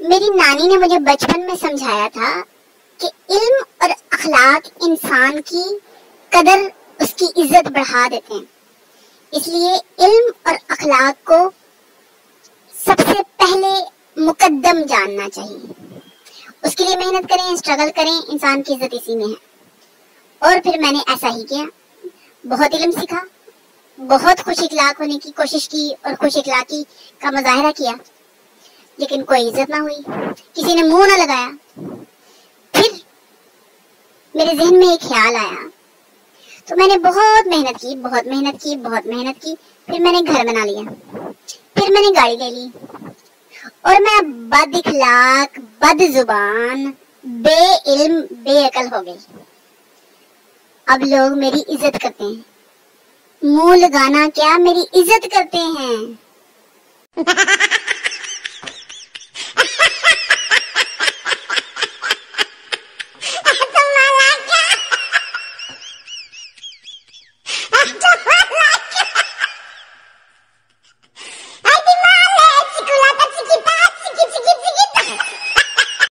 میری نانی نے مجھے بچپن میں سمجھایا تھا کہ علم اور اخلاق انسان کی قدر، اس کی عزت بڑھا دیتے ہیں. اس لیے علم اور اخلاق کو سب سے پہلے مقدم جاننا چاہیے. اس کے لیے محنت کریں، اسٹرگل کریں، انسان کی عزت اسی میں ہے. اور پھر میں نے ایسا ہی کیا، بہت علم سیکھا، بہت خوش اخلاق ہونے کی کوشش کی اور خوش اخلاقی کا مظاہرہ کیا، لیکن کوئی عزت نہ ہوئی، کسی نے منہ نہ لگایا. پھر میرے ذہن میں ایک خیال آیا تو میں نے بہت محنت کی. پھر میں نے گھر بنا لیا، پھر میں نے گاڑی لے لی، اور میں بد اخلاق، بد زبان، بے علم، بے عقل ہو گئی. اب لوگ میری عزت کرتے ہیں، منہ لگانا کیا، میری عزت کرتے ہیں.